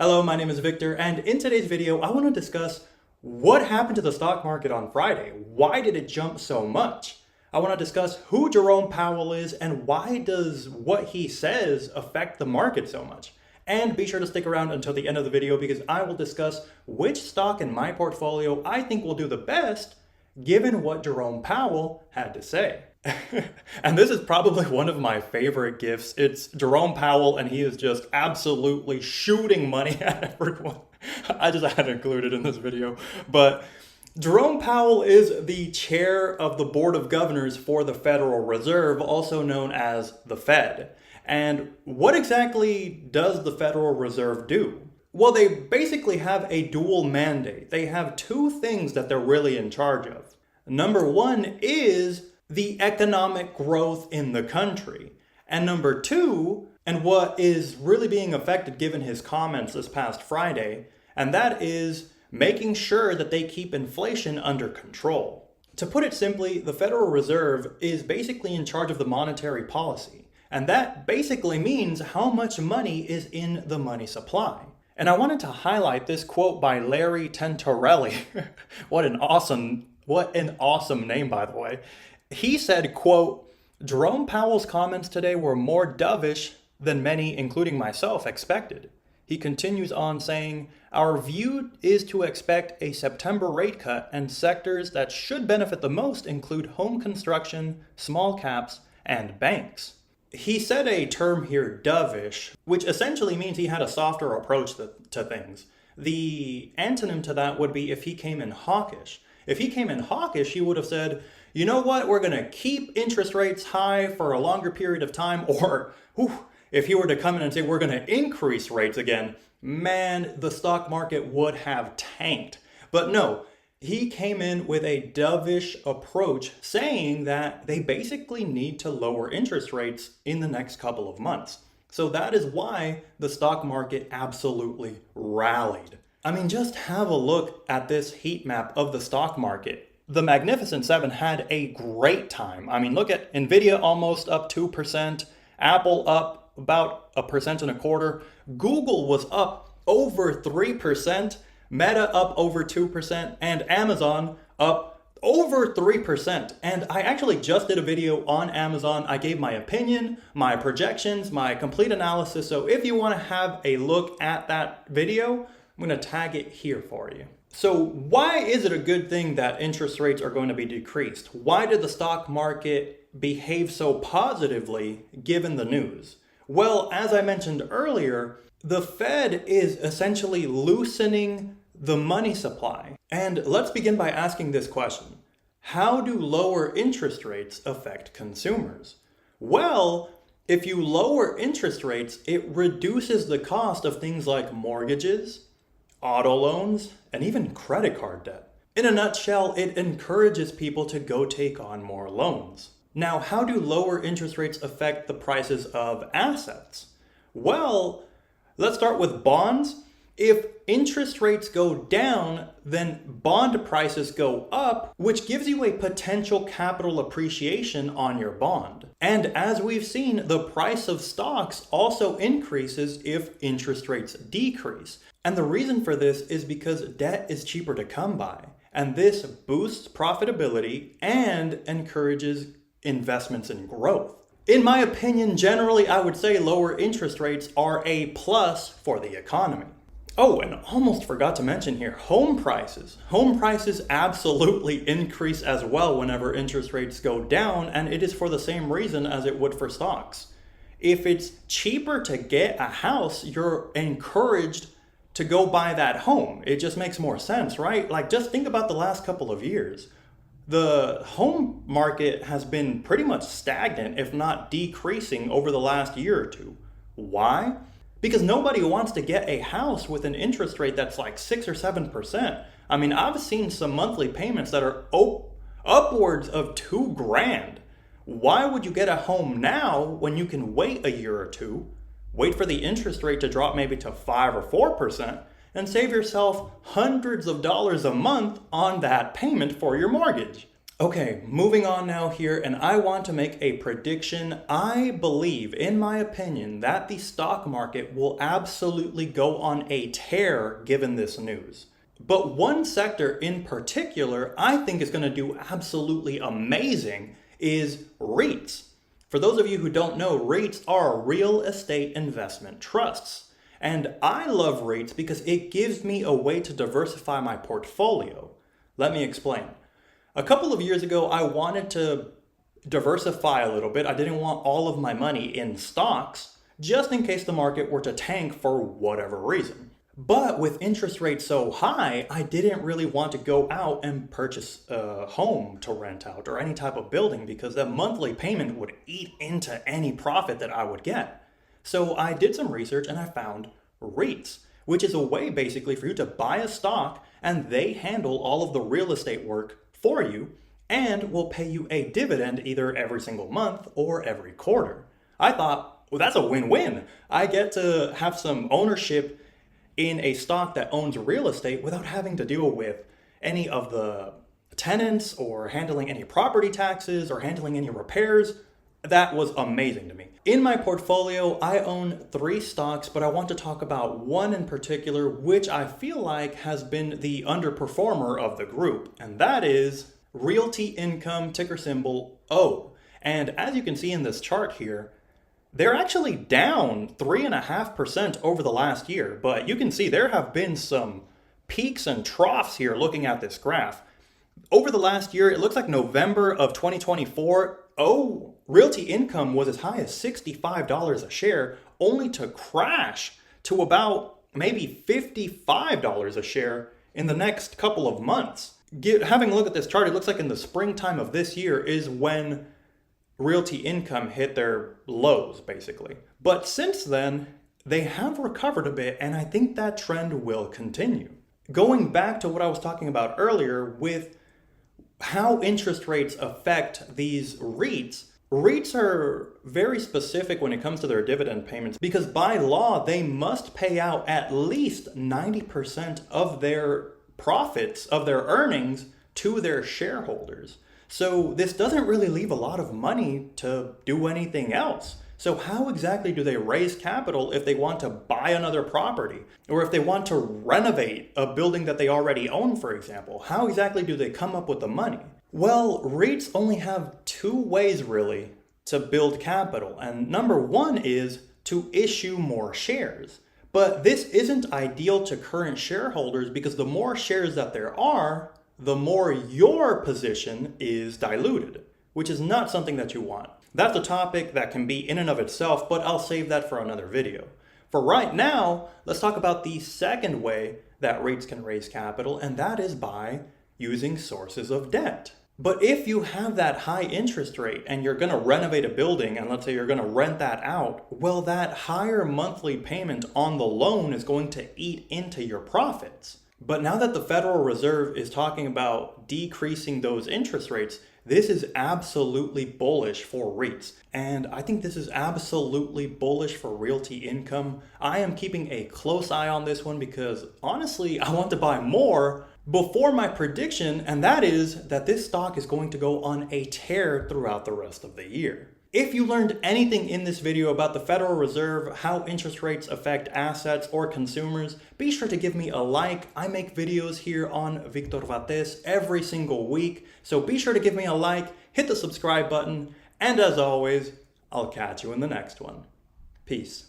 Hello, my name is Victor, and in today's video, I want to discuss what happened to the stock market on Friday. Why did it jump so much? I want to discuss who Jerome Powell is and why does what he says affect the market so much. And be sure to stick around until the end of the video because I will discuss which stock in my portfolio I think will do the best given what Jerome Powell had to say. And this is probably one of my favorite gifts. It's Jerome Powell and he is just absolutely shooting money at everyone. I just had to include it in this video. But Jerome Powell is the chair of the Board of Governors for the Federal Reserve, also known as the Fed. And what exactly does the Federal Reserve do? Well, they basically have a dual mandate. They have two things that they're really in charge of. Number one is the economic growth in the country. And number two, and what is really being affected given his comments this past Friday, and that is making sure that they keep inflation under control. To put it simply, the Federal Reserve is basically in charge of the monetary policy. And that basically means how much money is in the money supply. And I wanted to highlight this quote by Larry Tentarelli. What an awesome name, by the way. He said, quote, Jerome Powell's comments today were more dovish than many, including myself, expected. He continues on saying, our view is to expect a September rate cut, and sectors that should benefit the most include home construction, small caps, and banks. He said a term here, dovish, which essentially means he had a softer approach to things. The antonym to that would be if he came in hawkish. If he came in hawkish, he would have said, you know what, we're going to keep interest rates high for a longer period of time. Or if he were to come in and say, we're going to increase rates again, man, the stock market would have tanked. But no, he came in with a dovish approach saying that they basically need to lower interest rates in the next couple of months. So that is why the stock market absolutely rallied. I mean, just have a look at this heat map of the stock market. The Magnificent Seven had a great time. I mean, look at Nvidia almost up 2%, Apple up about 1.25%, Google was up over 3%, Meta up over 2%, and Amazon up over 3%. And I actually just did a video on Amazon. I gave my opinion, my projections, my complete analysis. So if you want to have a look at that video, I'm going to tag it here for you. So why is it a good thing that interest rates are going to be decreased? Why did the stock market behave so positively given the news? Well, as I mentioned earlier, the Fed is essentially loosening the money supply. And let's begin by asking this question. How do lower interest rates affect consumers? Well, if you lower interest rates, it reduces the cost of things like mortgages, auto loans, and even credit card debt. In a nutshell, it encourages people to go take on more loans. Now, how do lower interest rates affect the prices of assets? Well, let's start with bonds. If interest rates go down, then bond prices go up, which gives you a potential capital appreciation on your bond. And as we've seen, the price of stocks also increases if interest rates decrease. And the reason for this is because debt is cheaper to come by. And this boosts profitability and encourages investments in growth. In my opinion, generally, I would say lower interest rates are a plus for the economy. Oh, and almost forgot to mention here, home prices. Home prices absolutely increase as well whenever interest rates go down, and it is for the same reason as it would for stocks. If it's cheaper to get a house, you're encouraged to go buy that home. It just makes more sense, right? Like, just think about the last couple of years. The home market has been pretty much stagnant, if not decreasing, over the last year or two. Why? Because nobody wants to get a house with an interest rate that's like 6 or 7%. I mean, I've seen some monthly payments that are upwards of $2,000. Why would you get a home now when you can wait a year or two, wait for the interest rate to drop maybe to 5 or 4%, and save yourself hundreds of dollars a month on that payment for your mortgage? Okay, moving on now here, and I want to make a prediction. I believe, in my opinion, that the stock market will absolutely go on a tear given this news. But one sector in particular I think is going to do absolutely amazing is REITs. For those of you who don't know, REITs are real estate investment trusts. And I love REITs because it gives me a way to diversify my portfolio. Let me explain. A couple of years ago, I wanted to diversify a little bit. I didn't want all of my money in stocks, just in case the market were to tank for whatever reason. But with interest rates so high, I didn't really want to go out and purchase a home to rent out or any type of building because the monthly payment would eat into any profit that I would get. So I did some research and I found REITs, which is a way basically for you to buy a stock and they handle all of the real estate work for you and will pay you a dividend either every single month or every quarter. I thought, well, that's a win-win. I get to have some ownership in a stock that owns real estate without having to deal with any of the tenants or handling any property taxes or handling any repairs. That was amazing to me. In my portfolio, I own 3 stocks, but I want to talk about one in particular, which I feel like has been the underperformer of the group, and that is Realty Income, ticker symbol O. And as you can see in this chart here, they're actually down 3.5% over the last year, but you can see there have been some peaks and troughs here looking at this graph. Over the last year, it looks like November of 2024, Realty Income was as high as $65 a share, only to crash to about maybe $55 a share in the next couple of months. Having a look at this chart, it looks like in the springtime of this year is when Realty Income hit their lows, basically. But since then, they have recovered a bit, and I think that trend will continue. Going back to what I was talking about earlier with how interest rates affect these REITs, REITs are very specific when it comes to their dividend payments because by law, they must pay out at least 90% of their profits, of their earnings, to their shareholders. So this doesn't really leave a lot of money to do anything else. So how exactly do they raise capital if they want to buy another property? Or if they want to renovate a building that they already own, for example? How exactly do they come up with the money? Well, REITs only have 2 ways really to build capital. And number 1 is to issue more shares. But this isn't ideal to current shareholders because the more shares that there are, the more your position is diluted, which is not something that you want. That's a topic that can be in and of itself, but I'll save that for another video. For right now, let's talk about the second way that REITs can raise capital, and that is by using sources of debt. But if you have that high interest rate and you're going to renovate a building and let's say you're going to rent that out, well, that higher monthly payment on the loan is going to eat into your profits. But now that the Federal Reserve is talking about decreasing those interest rates, this is absolutely bullish for REITs. And I think this is absolutely bullish for Realty Income. I am keeping a close eye on this one because honestly, I want to buy more before my prediction, and that is that this stock is going to go on a tear throughout the rest of the year. If you learned anything in this video about the Federal Reserve, how interest rates affect assets or consumers, be sure to give me a like. I make videos here on Victor Vates every single week, so be sure to give me a like, hit the subscribe button, and as always, I'll catch you in the next one. Peace.